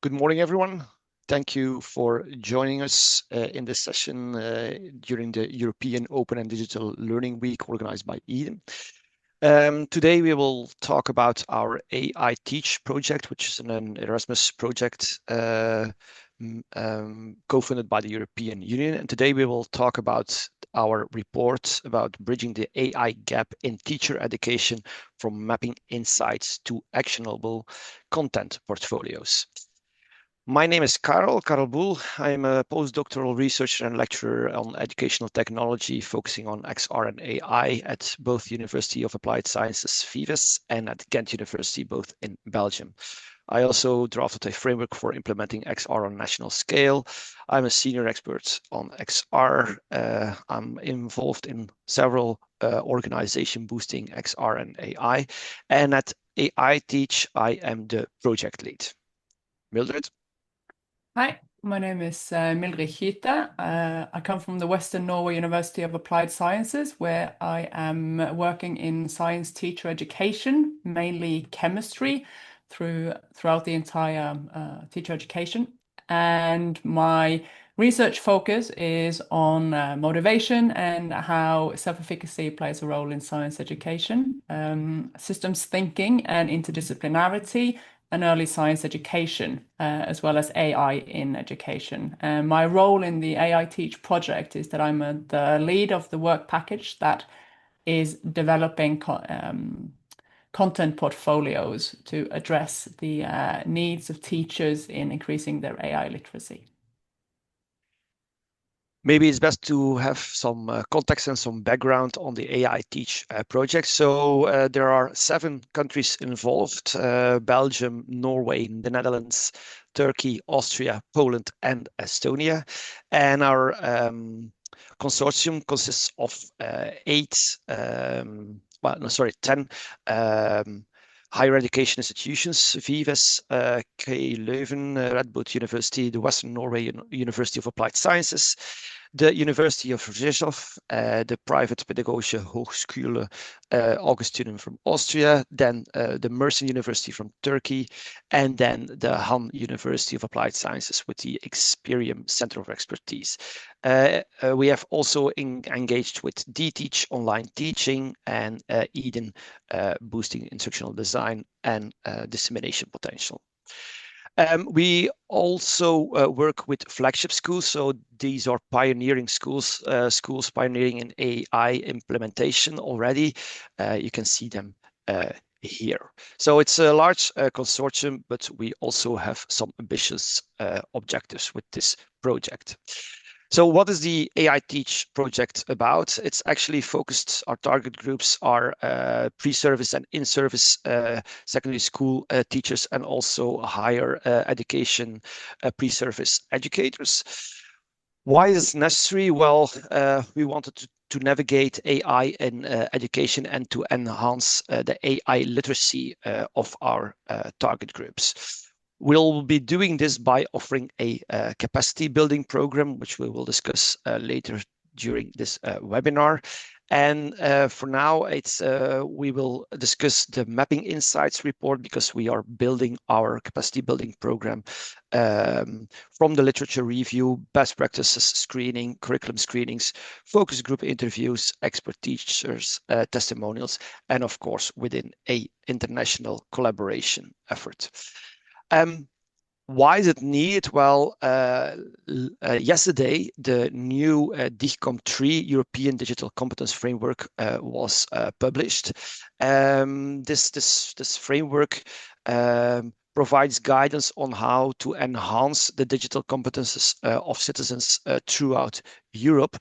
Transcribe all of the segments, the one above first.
Good morning, everyone. Thank you for joining us in this session during the European Open and Digital Learning Week organized by Eden. Today we will talk about our AI Teach project, which is an Erasmus project co-funded by the European Union. And today we will talk about our report about bridging the AI gap in teacher education from mapping insights to actionable content portfolios. My name is Karel Boel. I'm a postdoctoral researcher and lecturer on educational technology, focusing on XR and AI at both University of Applied Sciences, Vives, and at Ghent University, both in Belgium. I also drafted a framework for implementing XR on national scale. I'm a senior expert on XR. I'm involved in several organizations boosting XR and AI. And at AI Teach, I am the project lead. Mildrid? Hi, my name is Mildrid Kyte. I come from the Western Norway University of Applied Sciences, where I am working in science teacher education, mainly chemistry, throughout the entire teacher education. And my research focus is on motivation and how self-efficacy plays a role in science education, systems thinking and interdisciplinarity, and early science education, as well as AI in education. And my role in the AI Teach project is that I'm the lead of the work package that is developing content portfolios to address the needs of teachers in increasing their AI literacy. Maybe it's best to have some context and some background on the AI Teach project. So there are 7 countries involved: Belgium, Norway, the Netherlands, Turkey, Austria, Poland, and Estonia. And our consortium consists of 10 higher education institutions: Vives, KU Leuven, Radboud University, the Western Norway University of Applied Sciences, the University of Rzeszów, the private Pedagogische Hochschule Augustinum from Austria, then the Mersin University from Turkey, and then the Han University of Applied Sciences with the Experium Center of Expertise. We have also engaged with DTeach, online teaching, and Eden, boosting instructional design and dissemination potential. We also work with flagship schools. So these are pioneering schools, schools pioneering in AI implementation already. You can see them here. So it's a large consortium, but we also have some ambitious objectives with this project. So what is the AI Teach project about? It's actually focused, our target groups are pre-service and in-service secondary school teachers, and also higher education pre-service educators. Why is it necessary? Well, we wanted to navigate AI in education and to enhance the AI literacy of our target groups. We'll be doing this by offering a capacity building program, which we will discuss later during this webinar. And for now, we will discuss the Mapping Insights report, because we are building our capacity building program from the literature review, best practices screening, curriculum screenings, focus group interviews, expert teachers, testimonials, and of course, within an international collaboration effort. Why is it needed? Well, yesterday, the new DIGCOM 3 European Digital Competence Framework was published. This framework provides guidance on how to enhance the digital competences of citizens throughout Europe.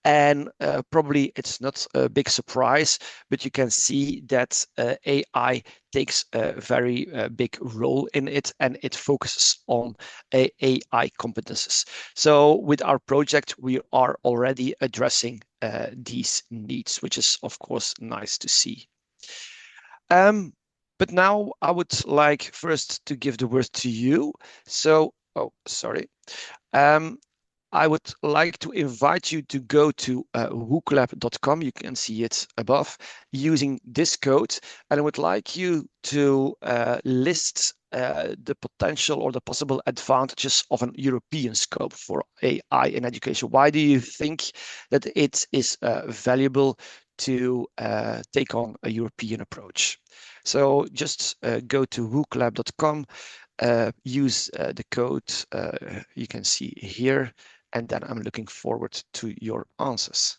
And probably it's not a big surprise, but you can see that AI takes a very big role in it, and it focuses on AI competences. So with our project, we are already addressing these needs, which is, of course, nice to see. But now I would like first to give the word to you. So, I would like to invite you to go to wooklab.com. You can see it above, using this code. And I would like you to list the potential or the possible advantages of an European scope for AI in education? Why do you think that it is valuable to take on a European approach? So just go to wooklab.com, use the code you can see here, and then I'm looking forward to your answers.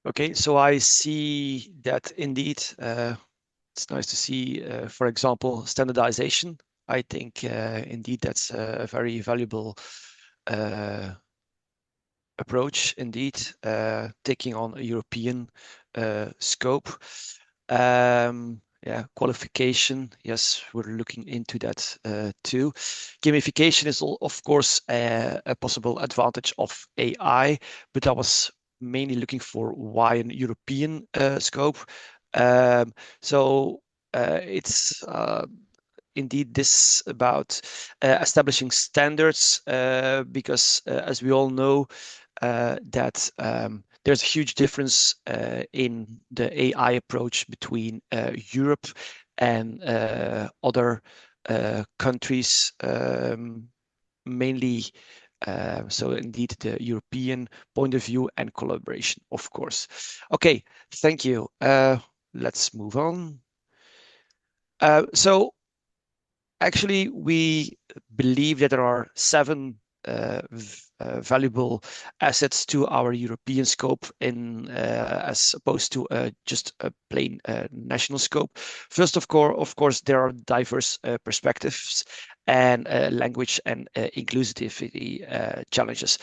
Okay, so I see that indeed it's nice to see, for example, standardization. I think indeed that's a very valuable approach indeed, taking on a European scope. Yeah, qualification. Yes, we're looking into that too. Gamification is, of course, a possible advantage of AI, but I was mainly looking for why an European scope. So it's indeed this about establishing standards, because as we all know, that there's a huge difference in the AI approach between Europe and other countries, mainly. So indeed, the European point of view and collaboration, of course. Okay, thank you. Let's move on. So actually, we believe that there are 7 valuable assets to our European scope in as opposed to just a plain national scope. First, of course, there are diverse perspectives and language and inclusivity challenges.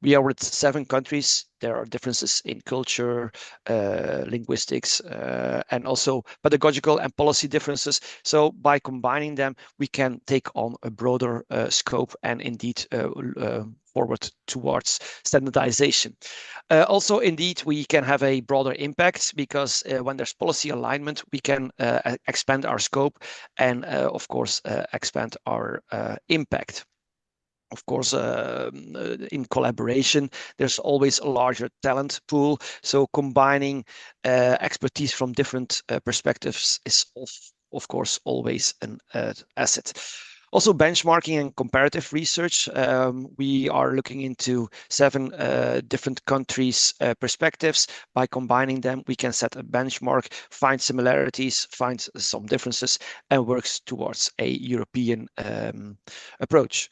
We are with 7 countries. There are differences in culture, linguistics, and also pedagogical and policy differences. So by combining them, we can take on a broader scope and indeed forward towards standardization. Also, indeed, we can have a broader impact because when there's policy alignment, we can expand our scope and, of course, expand our impact. Of course, in collaboration, there's always a larger talent pool. So combining expertise from different perspectives is, of course, always an asset. Also, benchmarking and comparative research. We are looking into 7 different countries' perspectives. By combining them, we can set a benchmark, find similarities, find some differences, and works towards a European approach.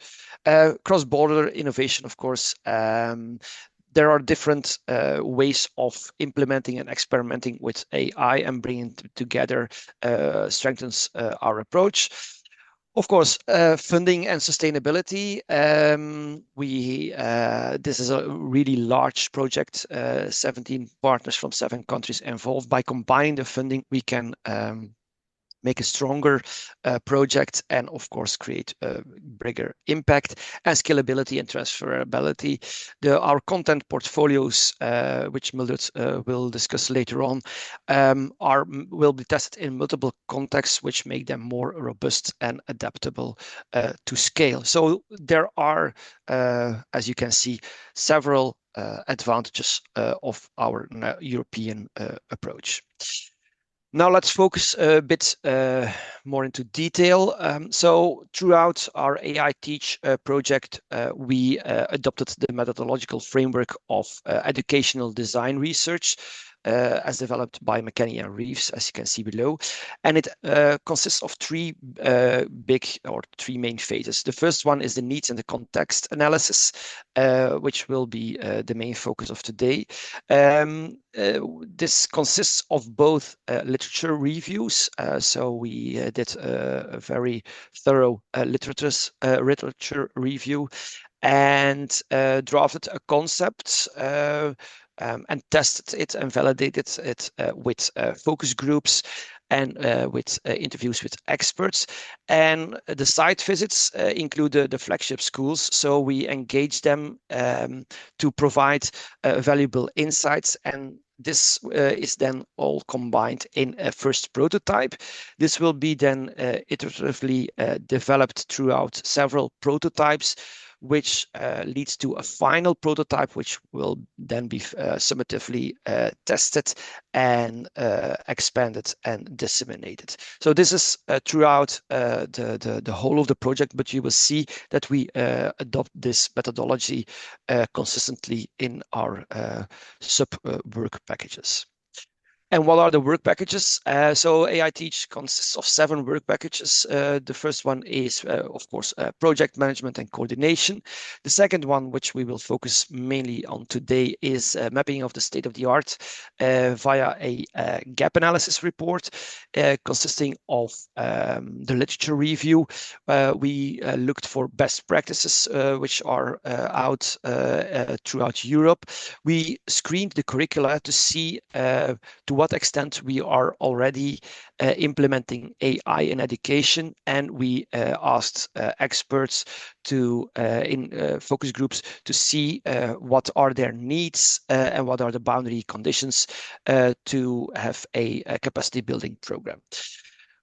Cross-border innovation, of course. There are different ways of implementing and experimenting with AI, and bringing together strengthens our approach. Of course, funding and sustainability. This is a really large project, 17 partners from 7 countries involved. By combining the funding, we can make a stronger project and, of course, create a bigger impact. And scalability and transferability. Our content portfolios, which Mildred will discuss later on, will be tested in multiple contexts, which make them more robust and adaptable to scale. So there are, as you can see, several advantages of our European approach. Now let's focus a bit more into detail. So throughout our AI Teach project, we adopted the methodological framework of educational design research, as developed by McKinney and Vives, as you can see below. And it consists of 3 main phases. The first one is the needs and the context analysis, which will be the main focus of today. This consists of both literature reviews. So we did a very thorough literature review and drafted a concept and tested it and validated it with focus groups and with interviews with experts. And the site visits include the flagship schools. So we engage them to provide valuable insights, and this is then all combined in a first prototype. This will be then iteratively developed throughout several prototypes, which leads to a final prototype, which will then be summatively tested and expanded and disseminated. So this is throughout the whole of the project, but you will see that we adopt this methodology consistently in our sub-work packages. And what are the work packages? So AI Teach consists of 7 work packages. The first one is, of course, project management and coordination. The second one, which we will focus mainly on today, is mapping of the state of the art via a gap analysis report consisting of the literature review. We looked for best practices which are out throughout Europe. We screened the curricula to see to what extent we are already implementing AI in education, and we asked experts to in focus groups to see what are their needs and what are the boundary conditions to have a capacity building program.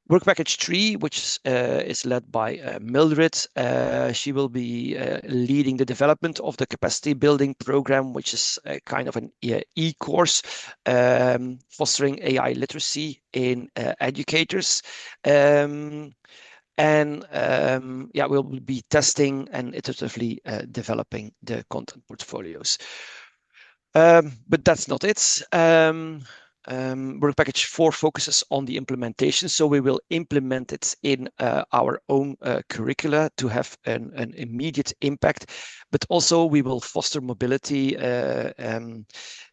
Work package 3, which is led by Mildrid. She will be leading the development of the capacity building program, which is kind of an e-course fostering AI literacy in educators. And yeah, we'll be testing and iteratively developing the content portfolios. But that's not it. Work package 4 focuses on the implementation, so we will implement it in our own curricula to have an immediate impact, but also we will foster mobility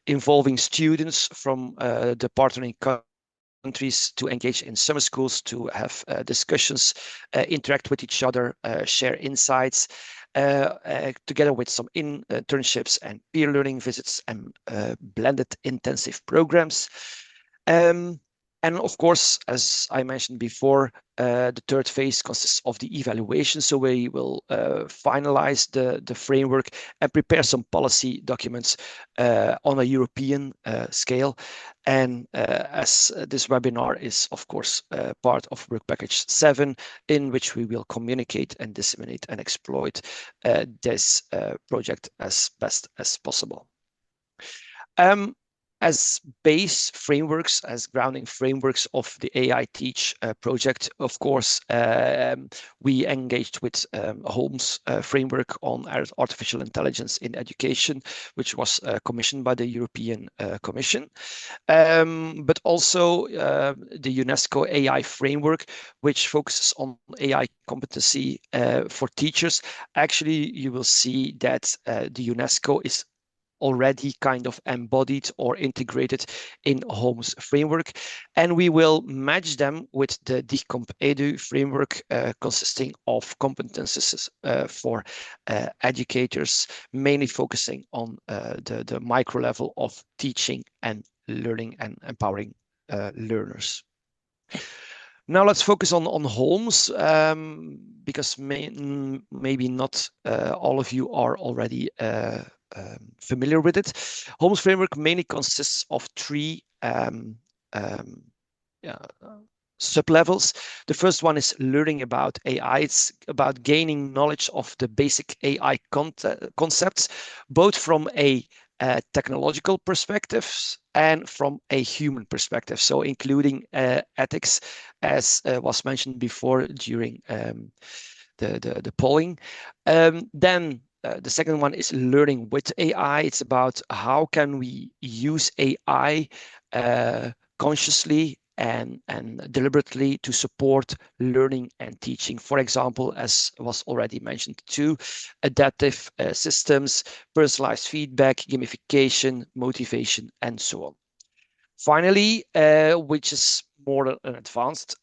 involving students from the partnering countries to engage in summer schools, to have discussions, interact with each other, share insights, together with some internships and peer learning visits and blended intensive programs. And of course, as I mentioned before, the third phase consists of the evaluation. So we will finalize the framework and prepare some policy documents on a European scale. And as this webinar is, of course, part of work package 7, in which we will communicate and disseminate and exploit this project as best as possible. As base frameworks, as grounding frameworks of the AI Teach project, of course, we engaged with Holmes' framework on artificial intelligence in education, which was commissioned by the European Commission, but also the UNESCO AI framework, which focuses on AI competency for teachers. Actually, you will see that the UNESCO is already kind of embodied or integrated in Holmes' framework. And we will match them with the Decock Edu framework consisting of competences for educators, mainly focusing on the micro level of teaching and learning and empowering learners. Now let's focus on Holmes, because maybe not all of you are already familiar with it. Holmes framework mainly consists of 3 sub-levels. The first one is learning about AI. It's about gaining knowledge of the basic AI concepts, both from a technological perspectives and from a human perspective, so including ethics, as was mentioned before during the polling. Then the second one is learning with AI. It's about how can we use AI consciously and deliberately to support learning and teaching. For example, as was already mentioned too, adaptive systems, personalized feedback, gamification, motivation, and so on. Finally, which is more an advanced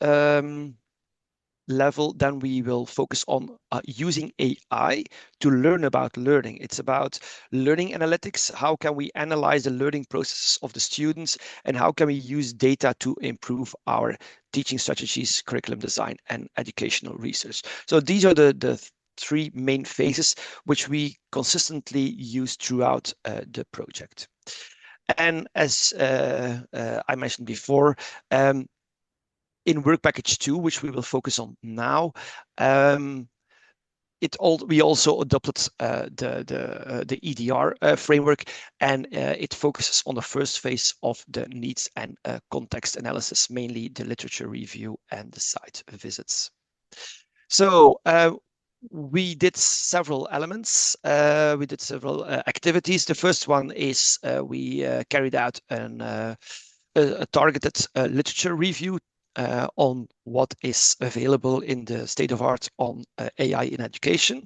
level, then we will focus on using AI to learn about learning. It's about learning analytics. How can we analyze the learning processes of the students, and how can we use data to improve our teaching strategies, curriculum design, and educational research? So these are the 3 main phases which we consistently use throughout the project. And as I mentioned before, in work package 2, which we will focus on now, we also adopted the EDR framework, and it focuses on the first phase of the needs and context analysis, mainly the literature review and the site visits. So we did several elements. We did several activities. The first one is we carried out a targeted literature review on what is available in the state of art on AI in education.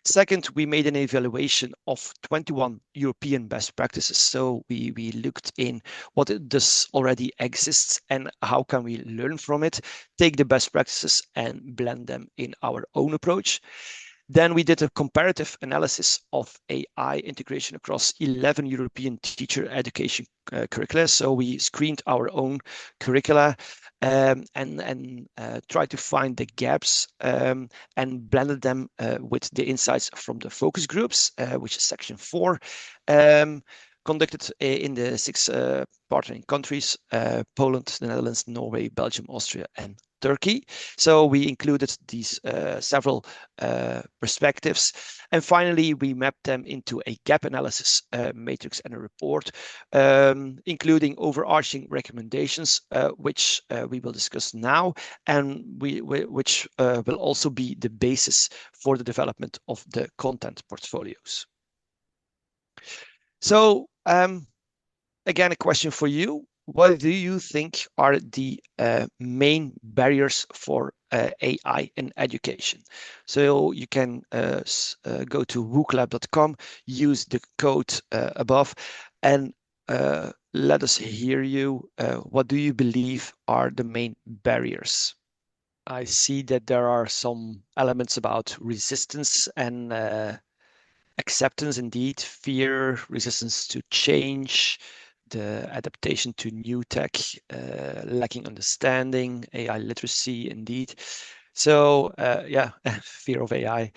Second, we made an evaluation of 21 European best practices. So we looked in what does already exists and how can we learn from it, take the best practices and blend them in our own approach. Then we did a comparative analysis of AI integration across 11 European teacher education curricula. So we screened our own curricula and tried to find the gaps and blended them with the insights from the focus groups, which is section 4. Conducted in the 6 partnering countries, Poland, the Netherlands, Norway, Belgium, Austria, and Turkey. So we included these several perspectives. And finally, we mapped them into a gap analysis matrix and a report, including overarching recommendations, which we will discuss now, and which will also be the basis for the development of the content portfolios. So again, a question for you. What do you think are the main barriers for AI in education? So you can go to wooklab.com, use the code above, and let us hear you. What do you believe are the main barriers? I see that there are some elements about resistance and acceptance, indeed, fear, resistance to change, the adaptation to new tech, lacking understanding, AI literacy, indeed. So yeah, fear of AI.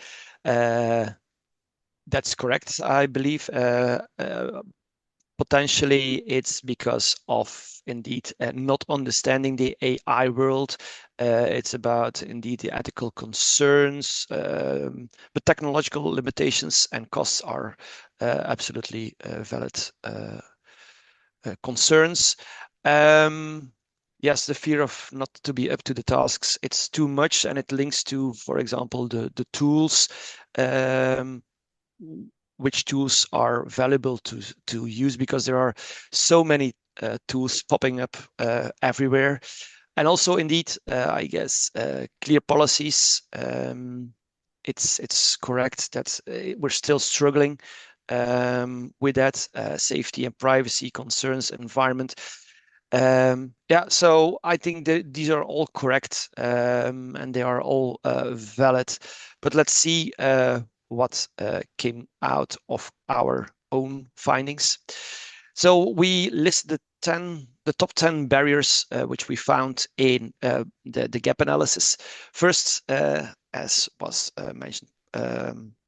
That's correct, I believe. Potentially it's because of indeed not understanding the AI world. It's about indeed the ethical concerns, but technological limitations and costs are absolutely valid concerns. Yes, the fear of not to be up to the tasks, it's too much, and it links to, for example, the tools. Which tools are valuable to use, because there are so many tools popping up everywhere. And also, indeed, I guess, clear policies. It's correct that we're still struggling with that, safety and privacy concerns, environment. Yeah, so I think that these are all correct and they are all valid. But let's see what came out of our own findings. So we listed the top 10 barriers which we found in the gap analysis. First, as was mentioned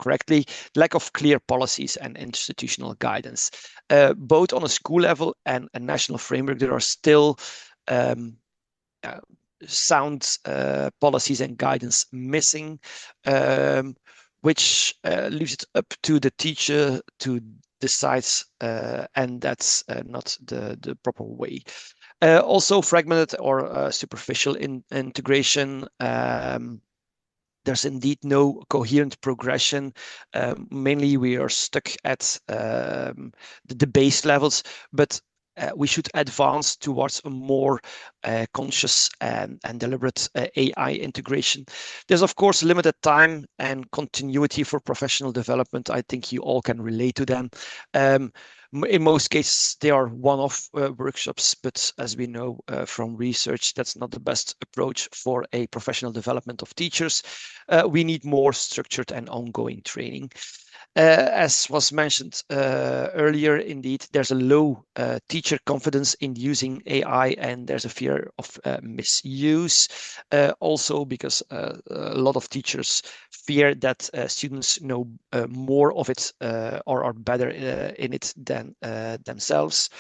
correctly, lack of clear policies and institutional guidance. Both on a school level and a national framework, there are still sound policies and guidance missing, which leaves it up to the teacher to decide, and that's not the proper way. Also fragmented or superficial integration. There's indeed no coherent progression. Mainly we are stuck at the base levels, but we should advance towards a more conscious and deliberate AI integration. There's, of course, limited time and continuity for professional development. I think you all can relate to them. In most cases, they are one-off workshops, but as we know from research, that's not the best approach for a professional development of teachers. We need more structured and ongoing training. As was mentioned earlier, indeed, there's a low teacher confidence in using AI, and there's a fear of misuse. Also, because a lot of teachers fear that students know more of it or are better in it than themselves.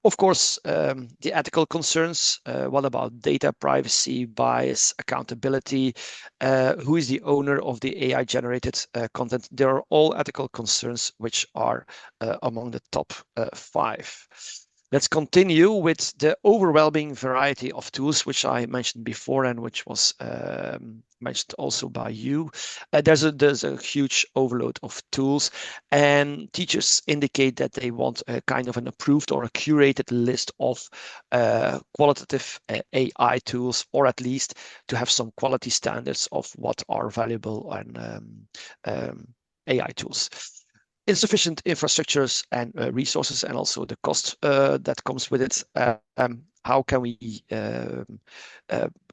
Of course, the ethical concerns. What about data privacy, bias, accountability? Who is the owner of the AI-generated content? There are all ethical concerns which are among the top 5. Let's continue with the overwhelming variety of tools, which I mentioned before and which was mentioned also by you. There's a huge overload of tools, and teachers indicate that they want a kind of an approved or a curated list of qualitative AI tools, or at least to have some quality standards of what are valuable and AI tools. Insufficient infrastructures and resources, and also the cost that comes with it. How can we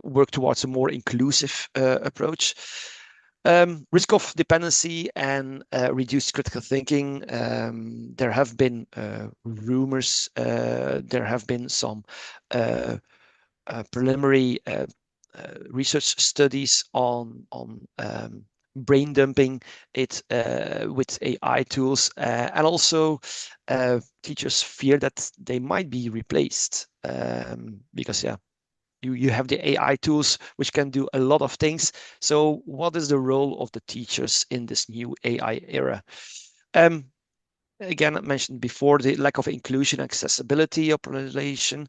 work towards a more inclusive approach? Risk of dependency and reduced critical thinking. There have been rumors, there have been some preliminary research studies on brain dumping it with AI tools, and also teachers fear that they might be replaced because you have the AI tools which can do a lot of things. So what is the role of the teachers in this new AI era? Again, I mentioned before the lack of inclusion, accessibility, population.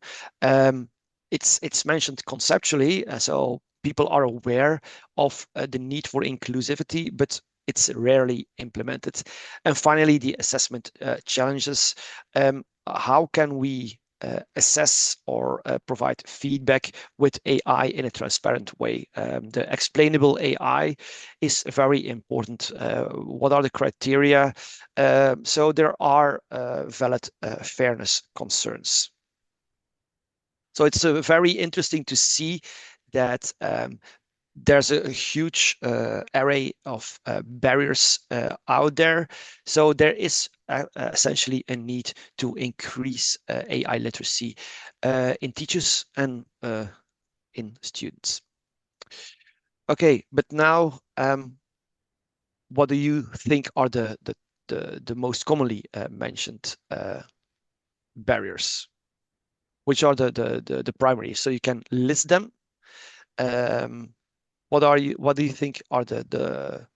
It's mentioned conceptually, so people are aware of the need for inclusivity, but it's rarely implemented. And finally, the assessment challenges. How can we assess or provide feedback with AI in a transparent way? The explainable AI is very important. What are the criteria? So there are valid fairness concerns. So it's very interesting to see that there's a huge array of barriers out there. So there is essentially a need to increase AI literacy in teachers and in students. Okay, but now what do you think are the most commonly mentioned barriers? Which are the primary? So you can list them. What do you think are the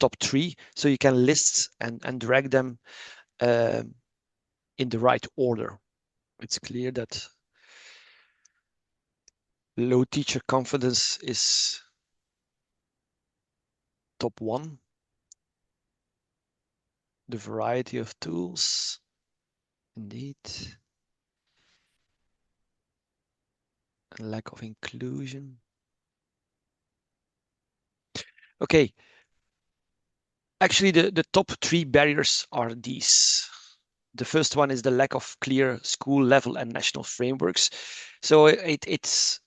top 3? So you can list and drag them in the right order. It's clear that low teacher confidence is top 1. The variety of tools, indeed. And lack of inclusion. Okay. Actually, the top 3 barriers are these. The first one is the lack of clear school level and national frameworks. So it's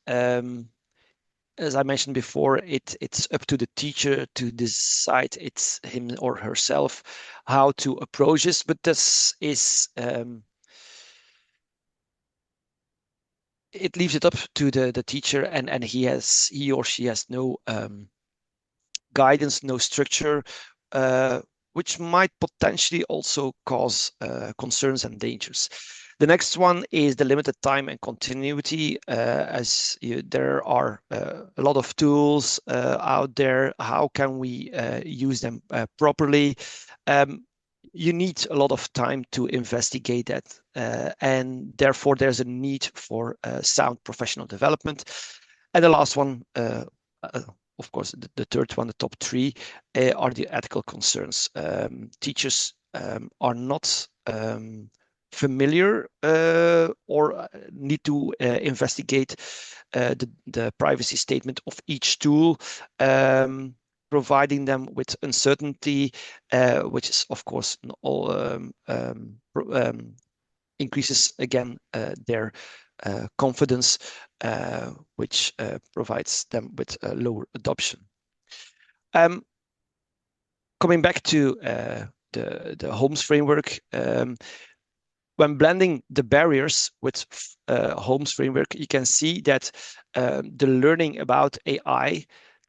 as I mentioned before, it's up to the teacher to decide, it's him or herself, how to approach this. But this is it leaves it up to the teacher, and he or she has no guidance, no structure, which might potentially also cause concerns and dangers. The next one is the limited time and continuity. There are a lot of tools out there. How can we use them properly? You need a lot of time to investigate that, and therefore there's a need for sound professional development. And the last one, of course, the third one, the top 3, are the ethical concerns. Teachers are not familiar or need to investigate the privacy statement of each tool, providing them with uncertainty, which is, of course, increases again their confidence, which provides them with lower adoption. Coming back to the Holmes framework, when blending the barriers with Holmes framework, you can see that the learning about AI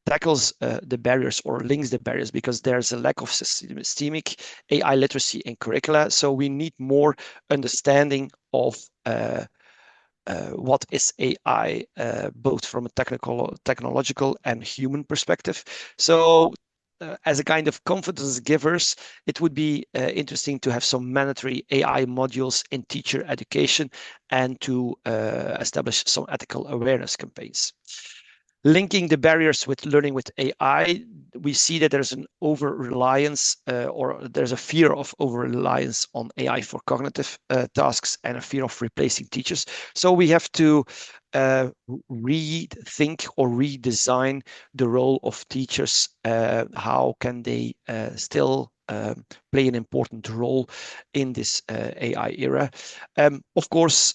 tackles the barriers or links the barriers, because there's a lack of systemic AI literacy in curricula. So we need more understanding of what is AI, both from a technological and human perspective. So as a kind of confidence givers, it would be interesting to have some mandatory AI modules in teacher education and to establish some ethical awareness campaigns. Linking the barriers with learning with AI, we see that there's an over-reliance or there's a fear of over-reliance on AI for cognitive tasks and a fear of replacing teachers. So we have to rethink or redesign the role of teachers. How can they still play an important role in this AI era? Of course,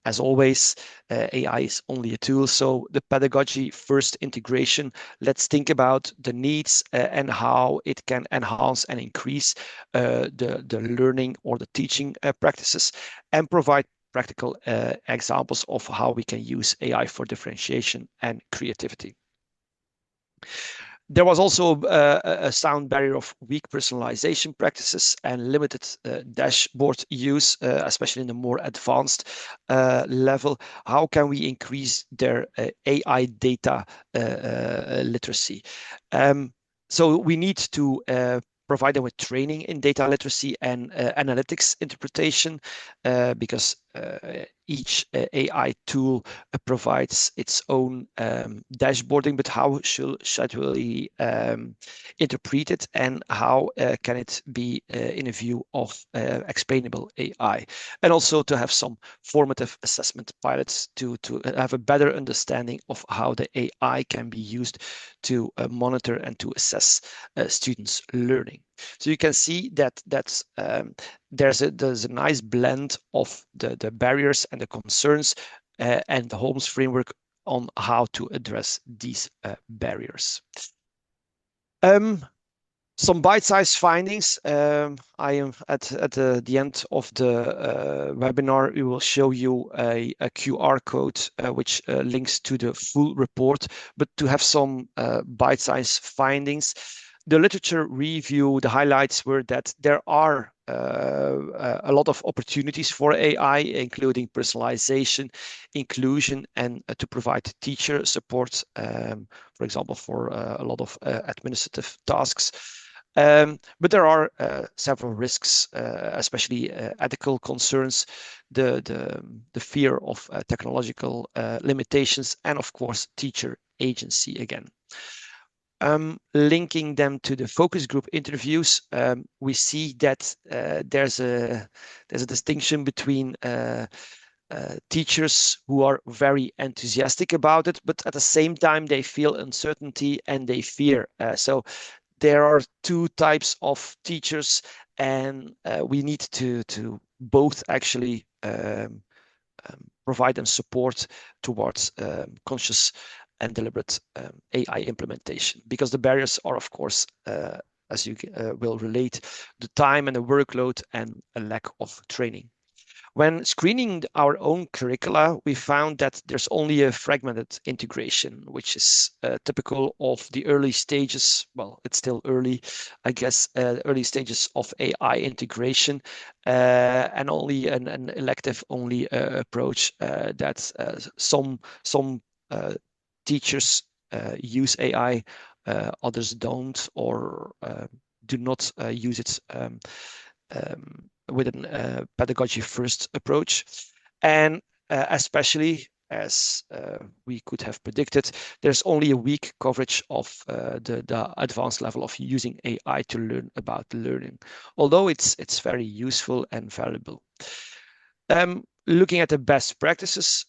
as always, AI is only a tool. So the pedagogy first integration, let's think about the needs and how it can enhance and increase the learning or the teaching practices, and provide practical examples of how we can use AI for differentiation and creativity. There was also a sound barrier of weak personalization practices and limited dashboard use, especially in the more advanced level. How can we increase their AI data literacy? So we need to provide them with training in data literacy and analytics interpretation, because each AI tool provides its own dashboarding, but how should we interpret it, and how can it be in a view of explainable AI? And also to have some formative assessment pilots to have a better understanding of how the AI can be used to monitor and to assess students' learning. So you can see that there's a nice blend of the barriers and the concerns and the Holmes framework on how to address these barriers. Some bite-sized findings. I am at the end of the webinar. We will show you a QR code which links to the full report, but to have some bite-sized findings. The literature review, the highlights were that there are a lot of opportunities for AI, including personalization, inclusion, and to provide teacher support, for example, for a lot of administrative tasks. But there are several risks, especially ethical concerns, the fear of technological limitations, and of course, teacher agency again. Linking them to the focus group interviews, we see that there's a distinction between teachers who are very enthusiastic about it, but at the same time they feel uncertainty and they fear. So there are two types of teachers, and we need to both actually provide them support towards conscious and deliberate AI implementation, because the barriers are, of course, as you will relate, the time and the workload and a lack of training. When screening our own curricula, we found that there's only a fragmented integration, which is typical of the early stages. Well, it's still early, I guess, early stages of AI integration, and only an elective-only approach that some teachers use AI, others don't, or do not use it with a pedagogy first approach. And especially, as we could have predicted, there's only a weak coverage of the advanced level of using AI to learn about learning, although it's very useful and valuable. Looking at the best practices,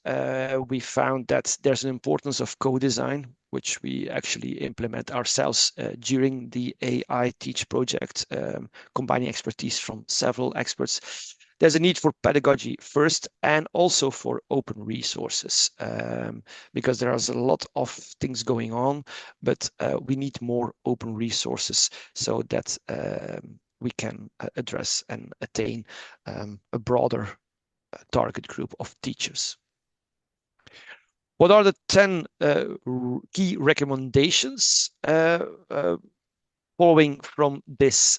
we found that there's an importance of co-design, which we actually implement ourselves during the AI Teach project, combining expertise from several experts. There's a need for pedagogy first, and also for open resources, because there's a lot of things going on, but we need more open resources so that we can address and attain a broader target group of teachers. What are the 10 key recommendations following from this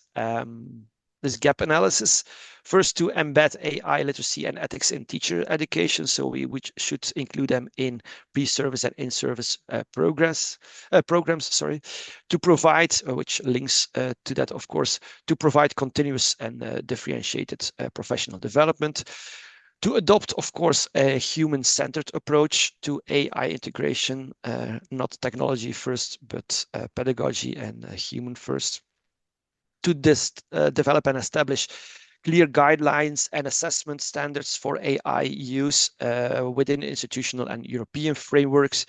this gap analysis. First, to embed AI literacy and ethics in teacher education. So we should include them in pre-service and in-service programs. To provide, which links to that, of course, to provide continuous and differentiated professional development. To adopt, of course, a human-centered approach to AI integration, not technology first, but pedagogy and human first. To develop and establish clear guidelines and assessment standards for AI use within institutional and European frameworks,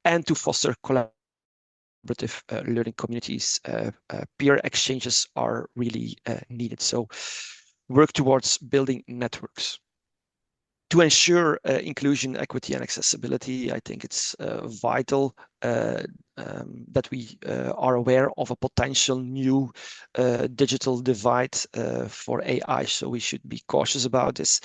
and to foster collaborative learning communities. Peer exchanges are really needed. So work towards building networks. To ensure inclusion, equity, and accessibility, I think it's vital that we are aware of a potential new digital divide for AI. So we should be cautious about this.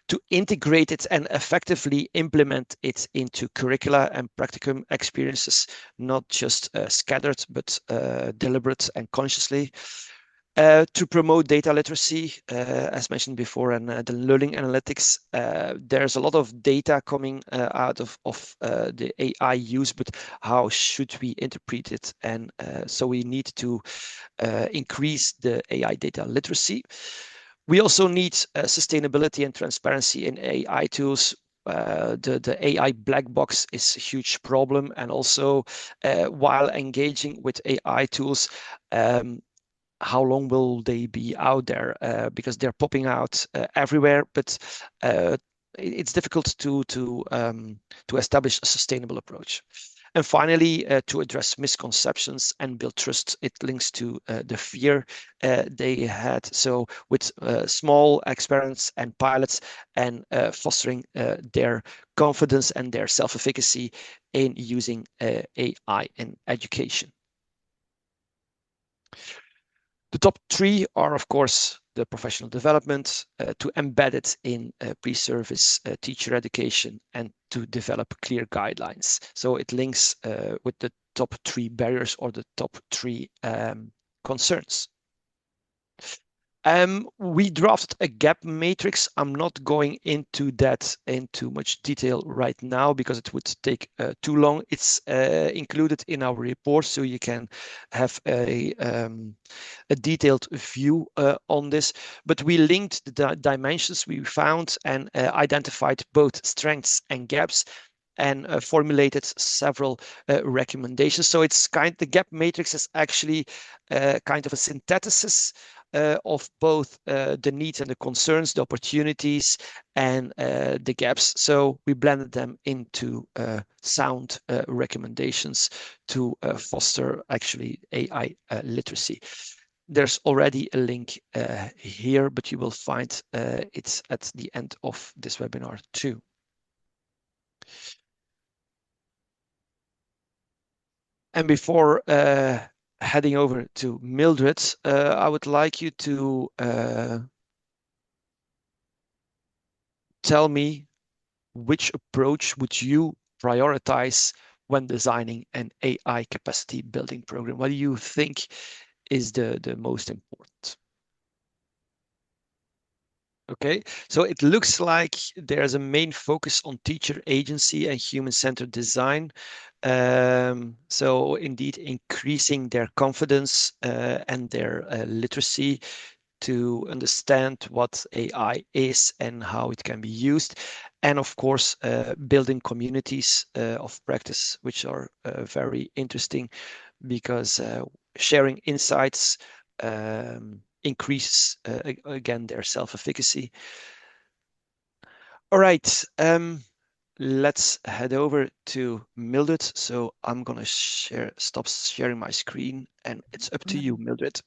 To integrate it and effectively implement it into curricula and practicum experiences, not just scattered, but deliberate and consciously. To promote data literacy, as mentioned before, and the learning analytics. There's a lot of data coming out of the AI use, but how should we interpret it? And so we need to increase the AI data literacy. We also need sustainability and transparency in AI tools. The AI black box is a huge problem, and also while engaging with AI tools, how long will they be out there? Because they're popping out everywhere, but it's difficult to establish a sustainable approach. And finally, to address misconceptions and build trust, it links to the fear they had. So with small experiments and pilots, and fostering their confidence and their self-efficacy in using AI in education. The top three are, of course, the professional development, to embed it in pre-service teacher education, and to develop clear guidelines. So it links with the top three barriers or the top three concerns. We drafted a gap matrix. I'm not going into that into much detail right now because it would take too long. It's included in our report, so you can have a detailed view on this. But we linked the dimensions we found and identified both strengths and gaps, and formulated several recommendations. So it's the gap matrix is actually kind of a synthesis of both the needs and the concerns, the opportunities, and the gaps. So we blended them into sound recommendations to foster actually AI literacy. There's already a link here, but you will find it's at the end of this webinar too. And before heading over to Mildred, I would like you to tell me which approach would you prioritize when designing an AI capacity building program? What do you think is the most important? Okay, so it looks like there's a main focus on teacher agency and human-centered design. So indeed, increasing their confidence and their literacy to understand what AI is and how it can be used. And of course, building communities of practice, which are very interesting because sharing insights increases, again, their self-efficacy. All right, let's head over to Mildred. So I'm gonna stop sharing my screen, and it's up to you, Mildred.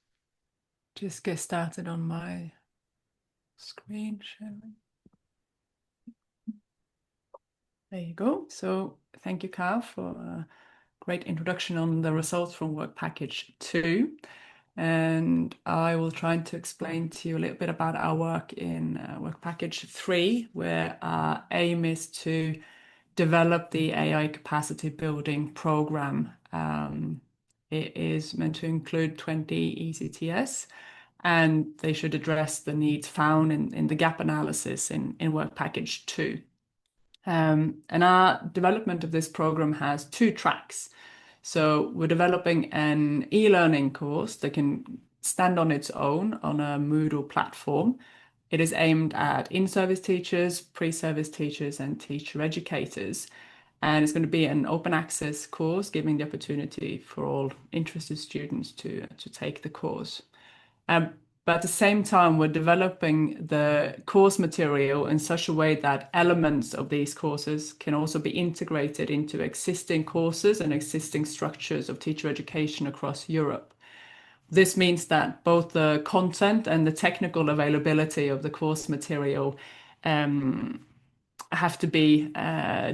Just get started on my screen sharing. There you go. So thank you, Carl, for a great introduction on the results from work package 2. And I will try to explain to you a little bit about our work in work package 3, where our aim is to develop the AI capacity building program. It is meant to include 20 ECTS, and they should address the needs found in the gap analysis in Work Package 2. And our development of this program has 2 tracks. So we're developing an e-learning course that can stand on its own on a Moodle platform. It is aimed at in-service teachers, pre-service teachers, and teacher educators. And it's going to be an open access course, giving the opportunity for all interested students to take the course. But at the same time, we're developing the course material in such a way that elements of these courses can also be integrated into existing courses and existing structures of teacher education across Europe. This means that both the content and the technical availability of the course material have to be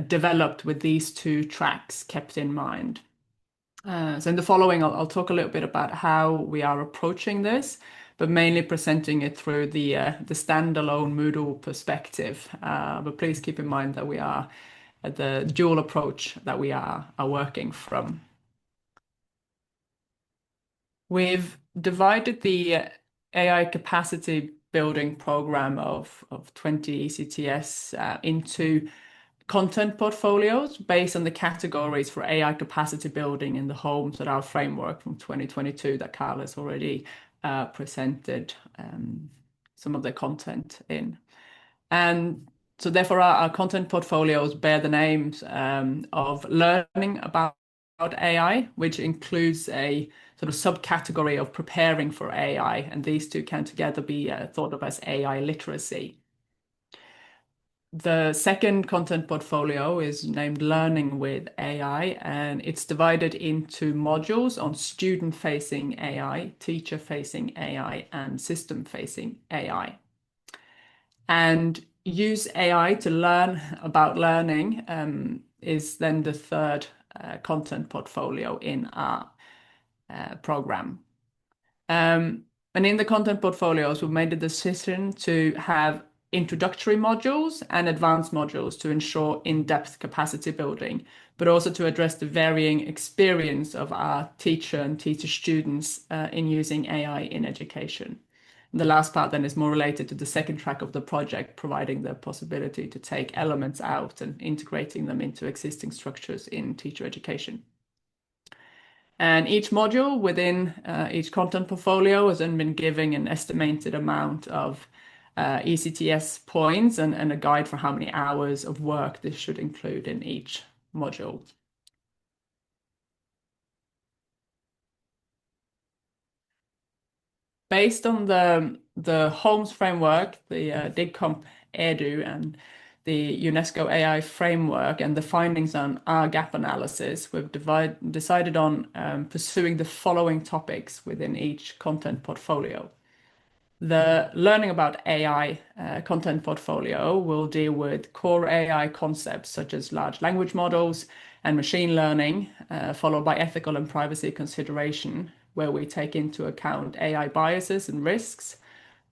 developed with these 2 tracks kept in mind. So in the following, I'll talk a little bit about how we are approaching this, but mainly presenting it through the standalone Moodle perspective. But please keep in mind that we are at the dual approach that we are working from. We've divided the AI capacity building program of 20 ECTS into content portfolios based on the categories for AI capacity building in the homes at our framework from 2022 that Carl has already presented some of the content in. And so therefore our content portfolios bear the names of learning about AI, which includes a sort of subcategory of preparing for AI, and these 2 can together be thought of as AI literacy. The second content portfolio is named Learning with AI, and it's divided into modules on student-facing AI, teacher-facing AI, and system-facing AI. And use AI to learn about learning is then the third content portfolio in our program. And in the content portfolios, we've made the decision to have introductory modules and advanced modules to ensure in-depth capacity building, but also to address the varying experience of our teacher and teacher students in using AI in education. And the last part then is more related to the second track of the project, providing the possibility to take elements out and integrating them into existing structures in teacher education. And each module within each content portfolio has then been given an estimated amount of ECTS points and a guide for how many hours of work this should include in each module. Based on the HOMES framework, the Decock Edu, and the UNESCO AI framework and the findings on our gap analysis, we've decided on pursuing the following topics within each content portfolio. The Learning about AI content portfolio will deal with core AI concepts such as large language models and machine learning, followed by ethical and privacy consideration, where we take into account AI biases and risks,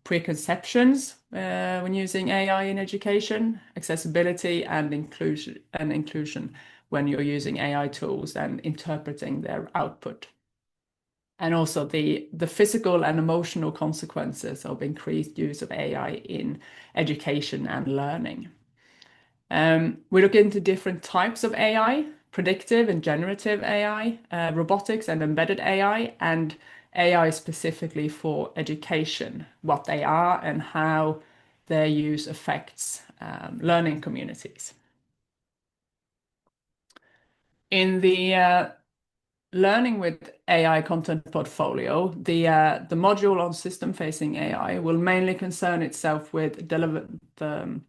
preconceptions when using AI in education, accessibility and inclusion when you're using AI tools and interpreting their output. And also the physical and emotional consequences of increased use of AI in education and learning. We look into different types of AI, predictive and generative AI, robotics and embedded AI, and AI specifically for education, what they are and how their use affects learning communities. In the Learning with AI content portfolio, the module on system-facing AI will mainly concern itself with the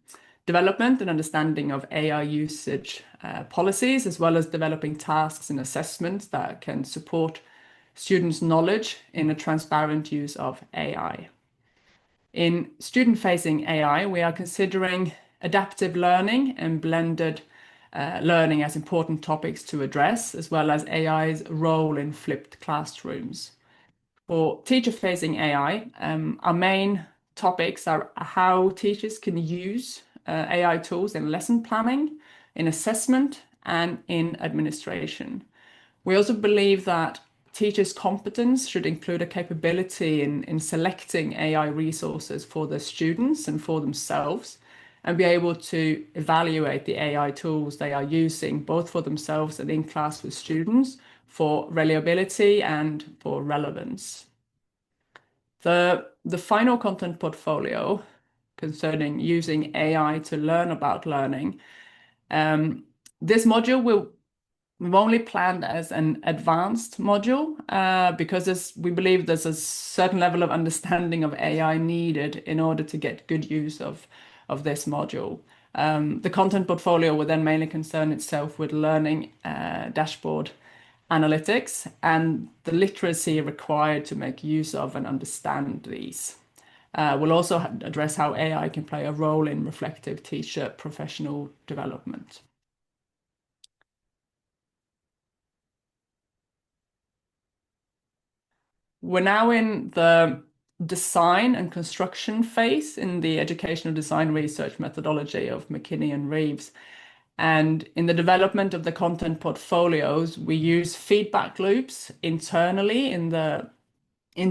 development and understanding of AI usage policies, as well as developing tasks and assessments that can support students' knowledge in a transparent use of AI. In student-facing AI, we are considering adaptive learning and blended learning as important topics to address, as well as AI's role in flipped classrooms. For teacher-facing AI, our main topics are how teachers can use AI tools in lesson planning, in assessment, and in administration. We also believe that teachers' competence should include a capability in selecting AI resources for their students and for themselves, and be able to evaluate the AI tools they are using, both for themselves and in class with students, for reliability and for relevance. The final content portfolio concerning using AI to learn about learning. This module we've only planned as an advanced module because we believe there's a certain level of understanding of AI needed in order to get good use of this module. The content portfolio will then mainly concern itself with learning dashboard analytics and the literacy required to make use of and understand these. We'll also address how AI can play a role in reflective teacher professional development. We're now in the design and construction phase in the educational design research methodology of McKinney and Vives. And in the development of the content portfolios, we use feedback loops internally in the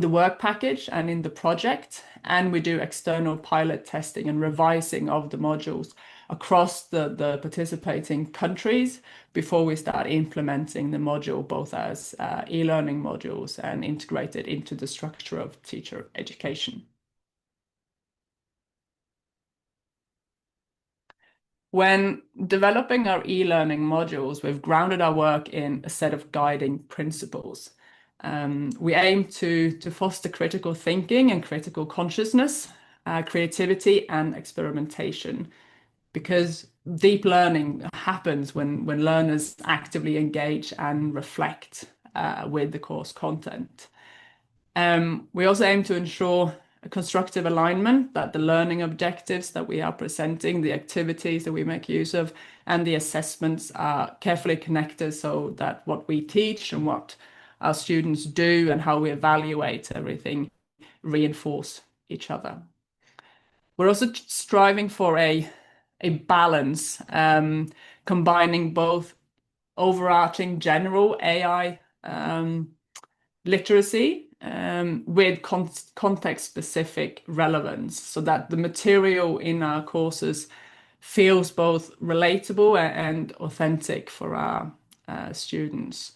work package and in the project, and we do external pilot testing and revising of the modules across the participating countries before we start implementing the module both as e-learning modules and integrated into the structure of teacher education. When developing our e-learning modules, we've grounded our work in a set of guiding principles. We aim to foster critical thinking and critical consciousness, creativity and experimentation, because deep learning happens when learners actively engage and reflect with the course content. We also aim to ensure a constructive alignment, that the learning objectives that we are presenting, the activities that we make use of, and the assessments are carefully connected so that what we teach and what our students do and how we evaluate everything reinforce each other. We're also striving for a balance, combining both overarching general AI literacy with context-specific relevance, so that the material in our courses feels both relatable and authentic for our students.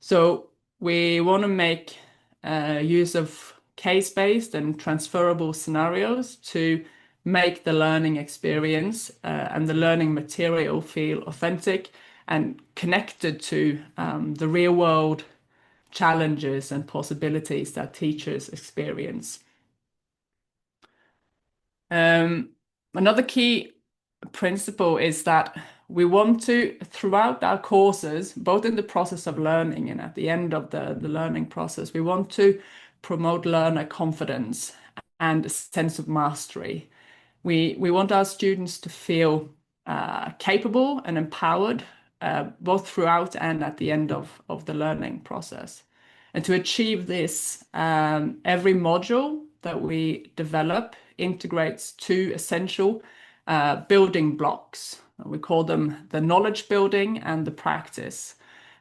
So we want to make use of case-based and transferable scenarios to make the learning experience and the learning material feel authentic and connected to the real world challenges and possibilities that teachers experience. Another key principle is that we want to, throughout our courses, both in the process of learning and at the end of the learning process, we want to promote learner confidence and a sense of mastery. We want our students to feel capable and empowered both throughout and at the end of the learning process. And to achieve this, every module that we develop integrates two essential building blocks. We call them the knowledge building and the practice.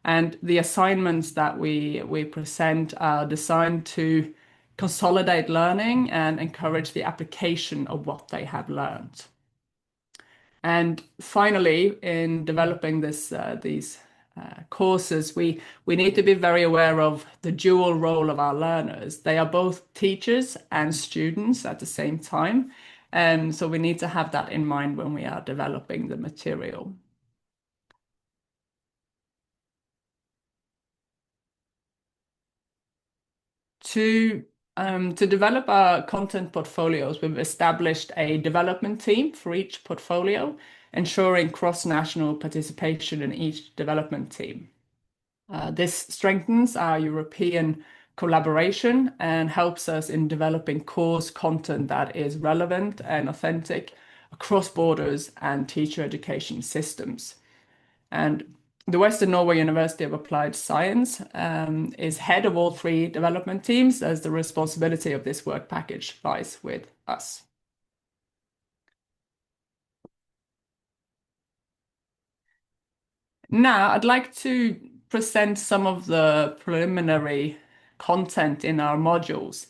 And the assignments that we present are designed to consolidate learning and encourage the application of what they have learned. And finally, in developing these courses, we need to be very aware of the dual role of our learners. They are both teachers and students at the same time. And so we need to have that in mind when we are developing the material. To develop our content portfolios, we've established a development team for each portfolio, ensuring cross-national participation in each development team. This strengthens our European collaboration and helps us in developing course content that is relevant and authentic across borders and teacher education systems. And the Western Norway University of Applied Science is head of all three development teams, as the responsibility of this work package lies with us. Now, I'd like to present some of the preliminary content in our modules.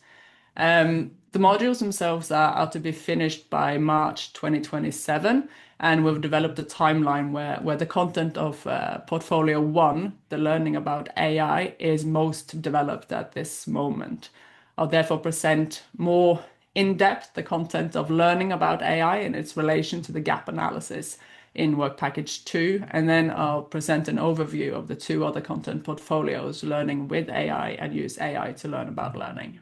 The modules themselves are to be finished by March 2027, and we've developed a timeline where the content of Portfolio 1, the learning about AI, is most developed at this moment. I'll therefore present more in-depth the content of learning about AI and its relation to the gap analysis in Work Package 2, and then I'll present an overview of the two other content portfolios, learning with AI and use AI to learn about learning.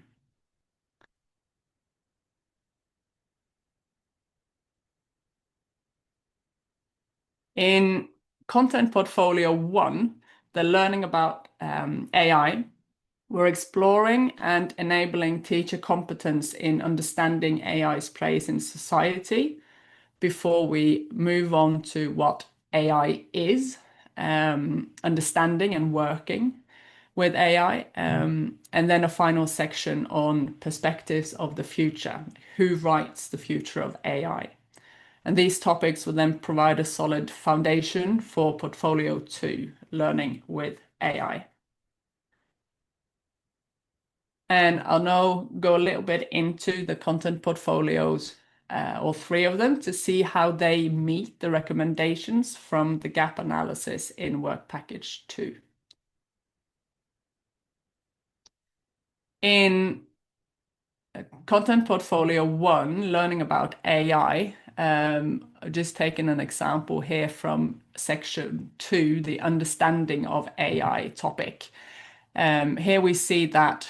In Content Portfolio 1, the learning about AI, we're exploring and enabling teacher competence in understanding AI's place in society before we move on to what AI is, understanding and working with AI, and then a final section on perspectives of the future. Who writes the future of AI? And these topics will then provide a solid foundation for Portfolio 2, learning with AI. And I'll now go a little bit into the content portfolios, all three of them, to see how they meet the recommendations from the gap analysis in Work Package 2. In Content Portfolio 1, learning about AI, I've just taken an example here from Section 2, the understanding of AI topic. Here we see that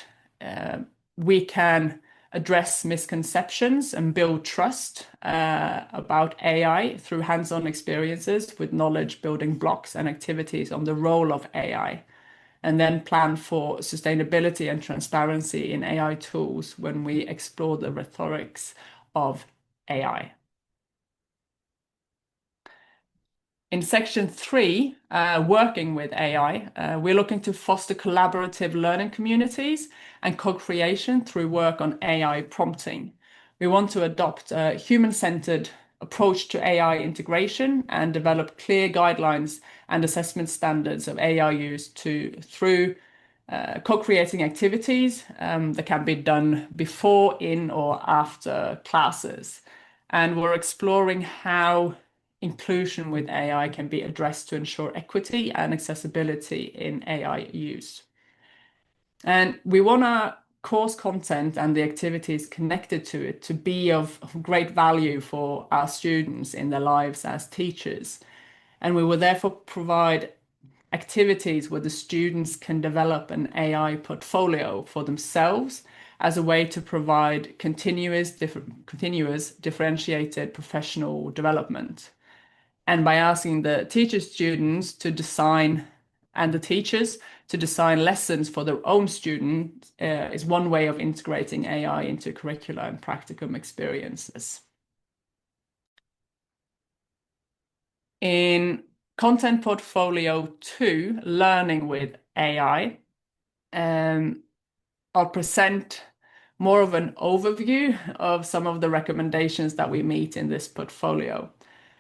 we can address misconceptions and build trust about AI through hands-on experiences with knowledge building blocks and activities on the role of AI, and then plan for sustainability and transparency in AI tools when we explore the rhetorics of AI. In Section 3, working with AI, we're looking to foster collaborative learning communities and co-creation through work on AI prompting. We want to adopt a human-centered approach to AI integration and develop clear guidelines and assessment standards of AI use through co-creating activities that can be done before, in, or after classes. And we're exploring how inclusion with AI can be addressed to ensure equity and accessibility in AI use. And we want our course content and the activities connected to it to be of great value for our students in their lives as teachers. And we will therefore provide activities where the students can develop an AI portfolio for themselves as a way to provide continuous differentiated professional development. And by asking the students to design, and the teachers to design lessons for their own students is one way of integrating AI into curricula and practicum experiences. In Content Portfolio 2, learning with AI, I'll present more of an overview of some of the recommendations that we meet in this portfolio.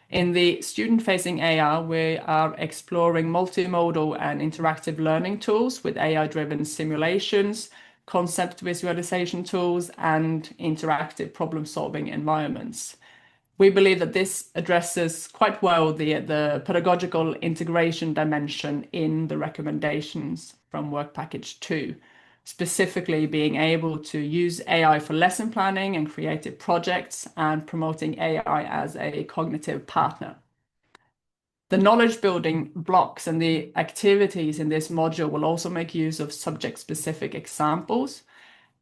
In the student-facing AI, we are exploring multimodal and interactive learning tools with AI-driven simulations, concept visualization tools, and interactive problem-solving environments. We believe that this addresses quite well the pedagogical integration dimension in the recommendations from Work Package 2, specifically being able to use AI for lesson planning and creative projects and promoting AI as a cognitive partner. The knowledge building blocks and the activities in this module will also make use of subject-specific examples.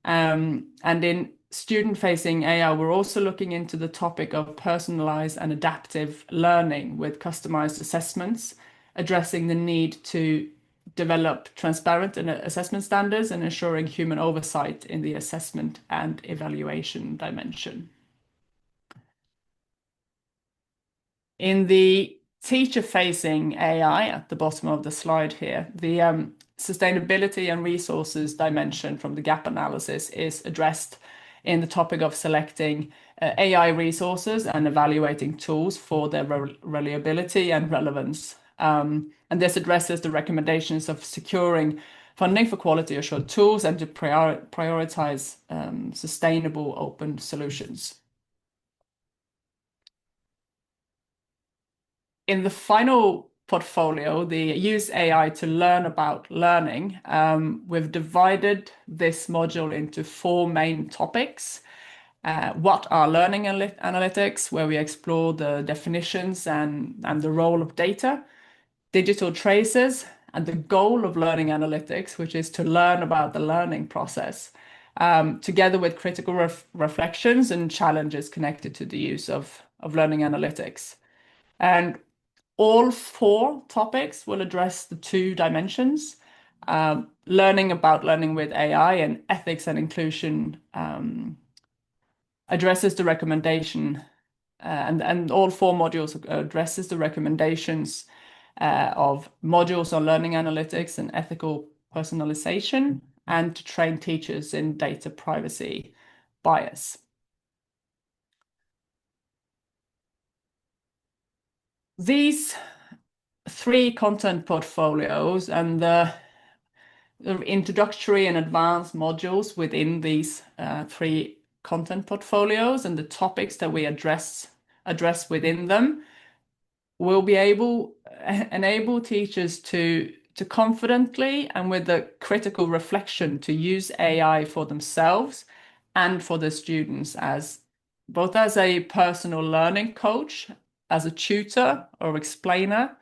And in student-facing AI, we're also looking into the topic of personalized and adaptive learning with customized assessments, addressing the need to develop transparent assessment standards and ensuring human oversight in the assessment and evaluation dimension. In the teacher-facing AI at the bottom of the slide here, the sustainability and resources dimension from the gap analysis is addressed in the topic of selecting AI resources and evaluating tools for their reliability and relevance And this addresses the recommendations of securing funding for quality assured tools and to prioritize sustainable open solutions. In the final portfolio, the use AI to learn about learning, we've divided this module into 4 main topics. What are learning analytics, where we explore the definitions and the role of data, digital traces, and the goal of learning analytics, which is to learn about the learning process, together with critical reflections and challenges connected to the use of learning analytics. And all 4 topics will address the 2 dimensions, learning about learning with AI and ethics and inclusion addresses the recommendation, and all 4 modules addresses the recommendations of modules on learning analytics and ethical personalization, and to train teachers in data privacy bias. These 3 content portfolios and the introductory and advanced modules within these 3 content portfolios and the topics that we address within them will be enable teachers to confidently and with a critical reflection to use AI for themselves and for the students, as both as a personal learning coach, as a tutor or explainer,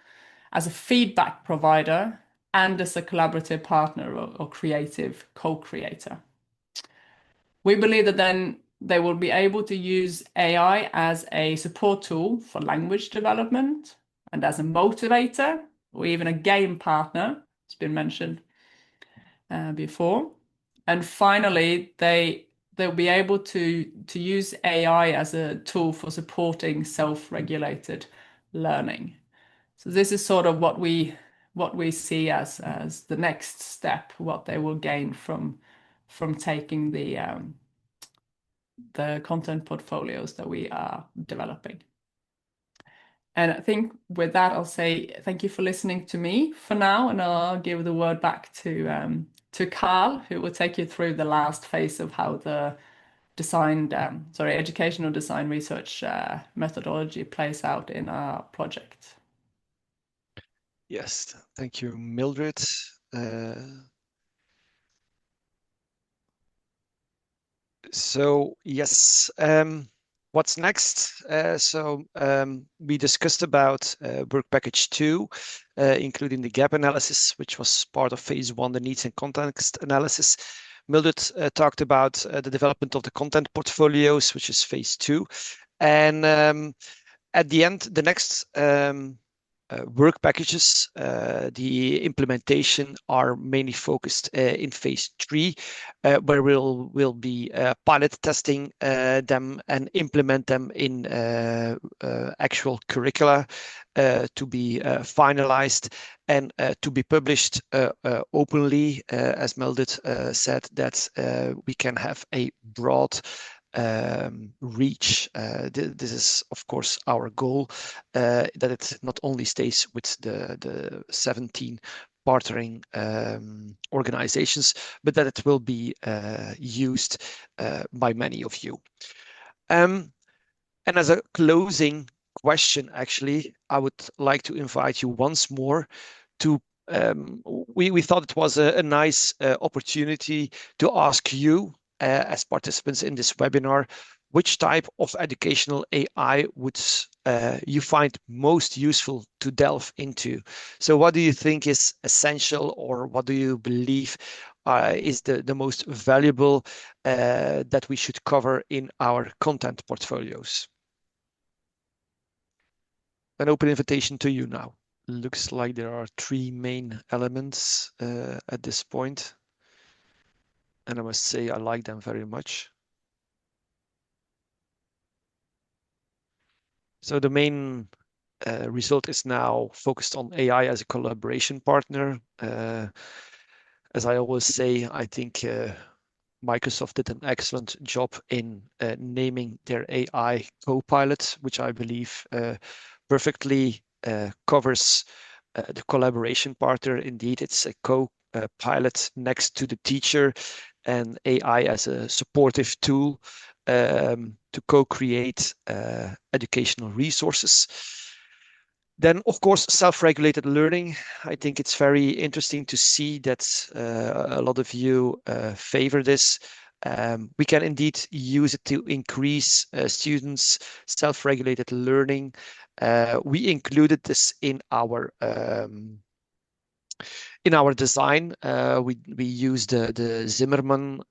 as a feedback provider, and as a collaborative partner or creative co-creator. We believe that then they will be able to use AI as a support tool for language development and as a motivator or even a game partner. It's been mentioned before. And finally, they'll be able to use AI as a tool for supporting self-regulated learning. So this is sort of what we see as the next step, what they will gain from taking the content portfolios that we are developing. And I think with that, I'll say thank you for listening to me for now, and I'll give the word back to Carl, who will take you through the last phase of how the educational design research methodology plays out in our project. Yes, thank you, Mildred. So yes, what's next? We discussed about work package 2, including the gap analysis, which was part of phase 1, the needs and context analysis. Mildred talked about the development of the content portfolios, which is phase 2. And at the end, the next work packages, the implementation are mainly focused in phase 3, where we'll be pilot testing them and implement them in actual curricula to be finalized and to be published openly, as Mildred said, that we can have a broad reach. This is, of course, our goal, that it not only stays with the 17 partnering organizations, but that it will be used by many of you. And as a closing question, actually, I would like to invite you once more to we thought it was a nice opportunity to ask you as participants in this webinar, which type of educational AI would you find most useful to delve into? So what do you think is essential, or what do you believe is the most valuable that we should cover in our content portfolios? An open invitation to you now. Looks like there are 3 main elements at this point. And I must say, I like them very much. So the main result is now focused on AI as a collaboration partner. As I always say, I think Microsoft did an excellent job in naming their AI Copilot, which I believe perfectly covers the collaboration partner. Indeed, it's a co-pilot next to the teacher, and AI as a supportive tool to co-create educational resources. Then, of course, self-regulated learning. I think it's very interesting to see that a lot of you favor this. We can indeed use it to increase students' self-regulated learning. We included this in our design. We use the Zimmerman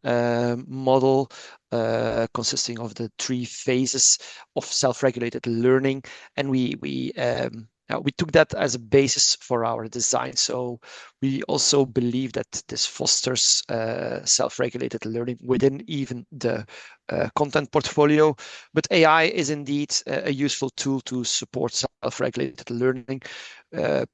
model, consisting of the 3 phases of self-regulated learning, and we took that as a basis for our design. So we also believe that this fosters self-regulated learning within even the content portfolio. But AI is indeed a useful tool to support self-regulated learning,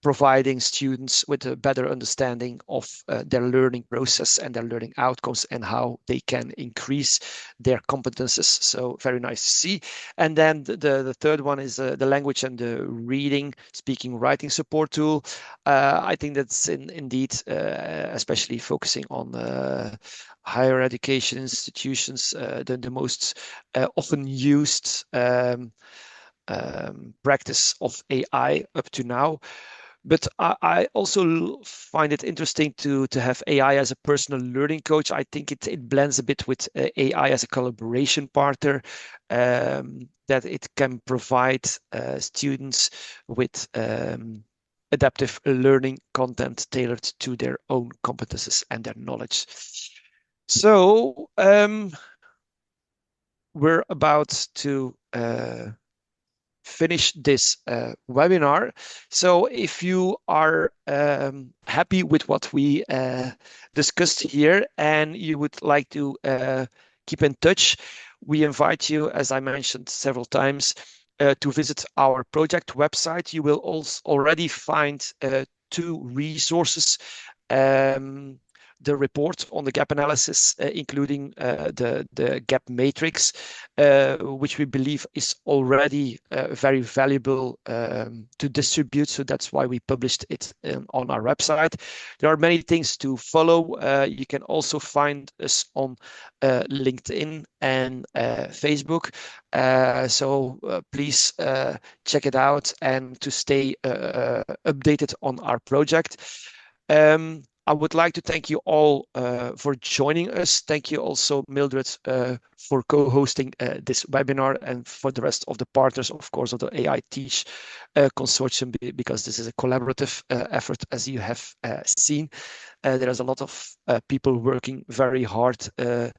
providing students with a better understanding of their learning process and their learning outcomes and how they can increase their competences. So very nice to see. And then the third one is the language and the reading, speaking, writing support tool. I think that's indeed especially focusing on higher education institutions, the most often used practice of AI up to now. But I also find it interesting to have AI as a personal learning coach. I think it blends a bit with AI as a collaboration partner, that it can provide students with adaptive learning content tailored to their own competences and their knowledge. So we're about to finish this webinar. So if you are happy with what we discussed here and you would like to keep in touch, we invite you, as I mentioned several times, to visit our project website. You will also already find 2 resources. The report on the gap analysis, including the gap matrix, which we believe is already very valuable to distribute. So that's why we published it on our website. There are many things to follow. You can also find us on LinkedIn and Facebook. So please check it out and to stay updated on our project. I would like to thank you all for joining us. Thank you also, Mildrid, for co-hosting this webinar, and for the rest of the partners, of course, of the AI Teach consortium, because this is a collaborative effort, as you have seen. There is a lot of people working very hard to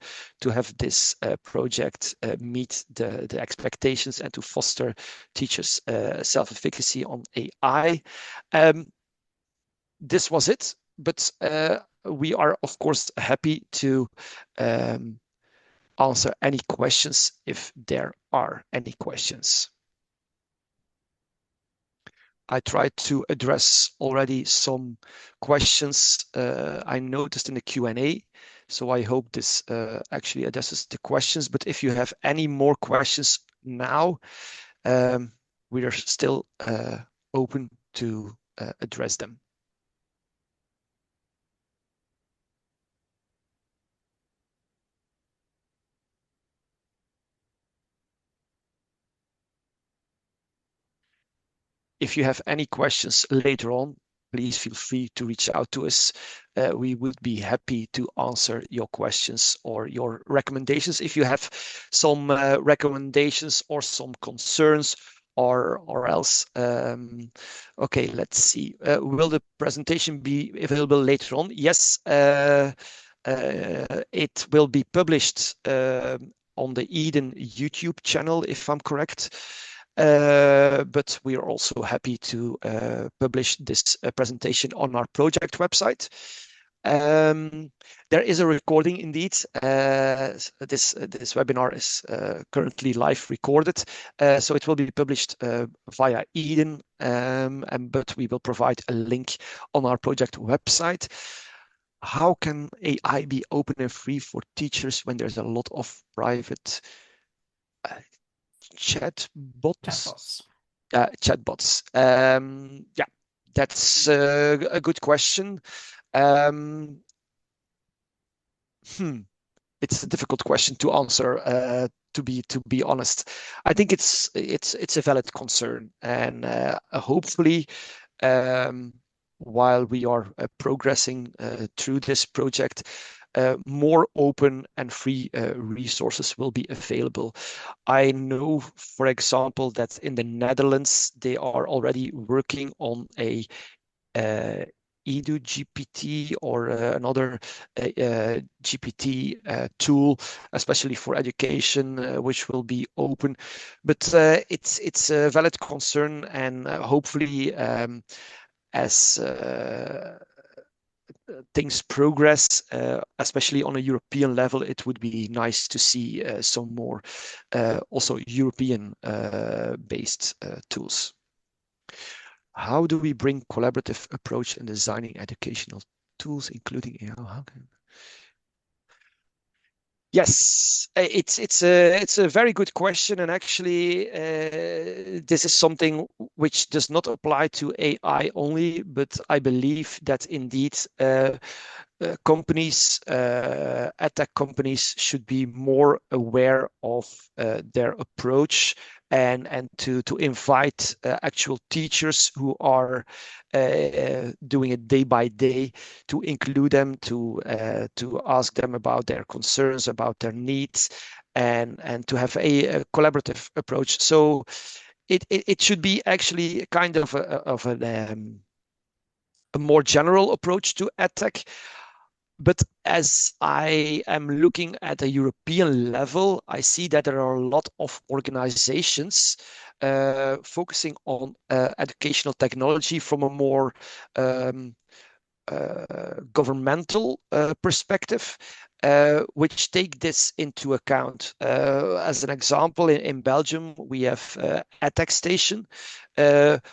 have this project meet the expectations and to foster teachers' self-efficacy on AI. This was it. But we are, of course, happy to answer any questions if there are any questions. I tried to address already some questions I noticed in the Q&A, so I hope this actually addresses the questions. But if you have any more questions now, we are still open to address them. If you have any questions later on, please feel free to reach out to us. We would be happy to answer your questions or your recommendations. If you have some recommendations or some concerns or else. Okay, let's see. Will the presentation be available later on? Yes, it will be published on the Eden YouTube channel, if I'm correct. But we are also happy to publish this presentation on our project website. There is a recording indeed. This webinar is currently live recorded, so it will be published via Eden, but we will provide a link on our project website. How can AI be open and free for teachers when there's a lot of private chatbots? Chatbots. Yeah, That's a good question. It's a difficult question to answer. To be honest, I think it's a valid concern, and hopefully, while we are progressing through this project, more open and free resources will be available. I know, for example, that in the Netherlands they are already working on a EODLW'25 or another GPT tool, especially for education, which will be open. But it's a valid concern, and hopefully, as things progress, especially on a European level, it would be nice to see some more also European based tools. How do we bring collaborative approach in designing educational tools, including AI? Yes, it's a very good question, and actually, this is something which does not apply to AI only, but I believe that indeed companies, edtech companies, should be more aware of their approach and to invite actual teachers who are doing it day by day, to include them, to ask them about their concerns, about their needs, and to have a collaborative approach. So it should be actually kind of a more general approach to edtech. But as I am looking at a European level, I see that there are a lot of organizations focusing on educational technology from a more governmental perspective, which take this into account. As an example, in Belgium, we have edtech Station,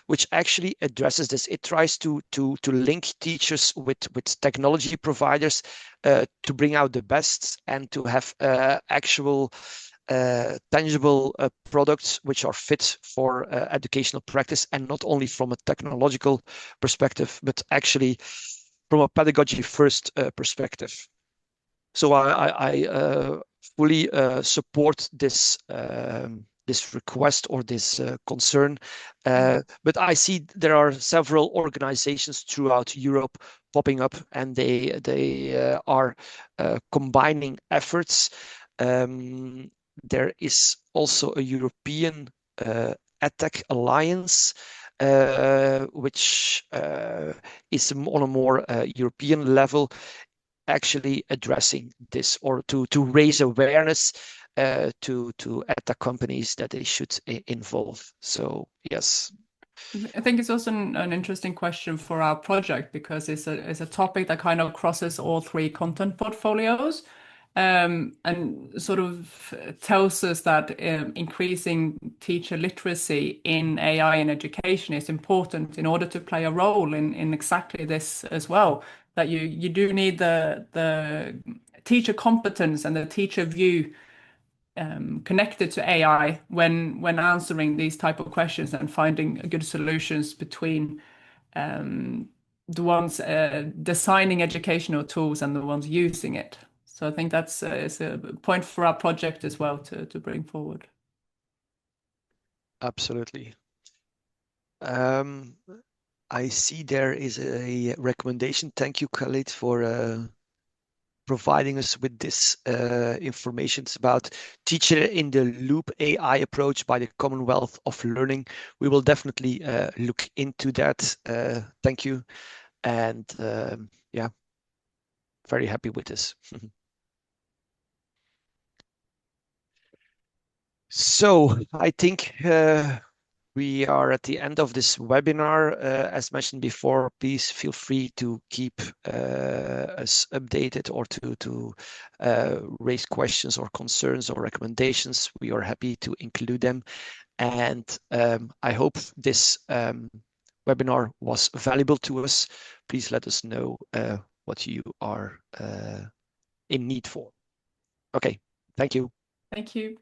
which actually addresses this. It tries to link teachers with technology providers to bring out the best and to have actual tangible products which are fit for educational practice, and not only from a technological perspective, but actually from a pedagogy first perspective. So I fully support this this request or this concern, but I see there are several organizations throughout Europe popping up, and they are combining efforts. There is also a European edtech alliance, which is on a more European level, actually addressing this, or to raise awareness to edtech companies that they should involve. So yes. I think it's also an interesting question for our project, because it's a topic that kind of crosses all three content portfolios, and sort of tells us that increasing teacher literacy in AI in education is important in order to play a role in exactly this as well. That you do need the teacher competence and the teacher view connected to AI when answering these type of questions, and finding good solutions between the ones designing educational tools and the ones using it. So I think that's is a point for our project as well to bring forward. Absolutely. I see there is a recommendation. Thank you, Kyte, for providing us with this information. It's about Teacher in the Loop AI approach by the Commonwealth of Learning. We will definitely look into that. Thank you. And yeah, very happy with this. So I think we are at the end of this webinar. As mentioned before, please feel free to keep us updated, or to raise questions or concerns or recommendations. We are happy to include them. And I hope this webinar was valuable to us. Please let us know what you are in need for. Okay, thank you. Thank you.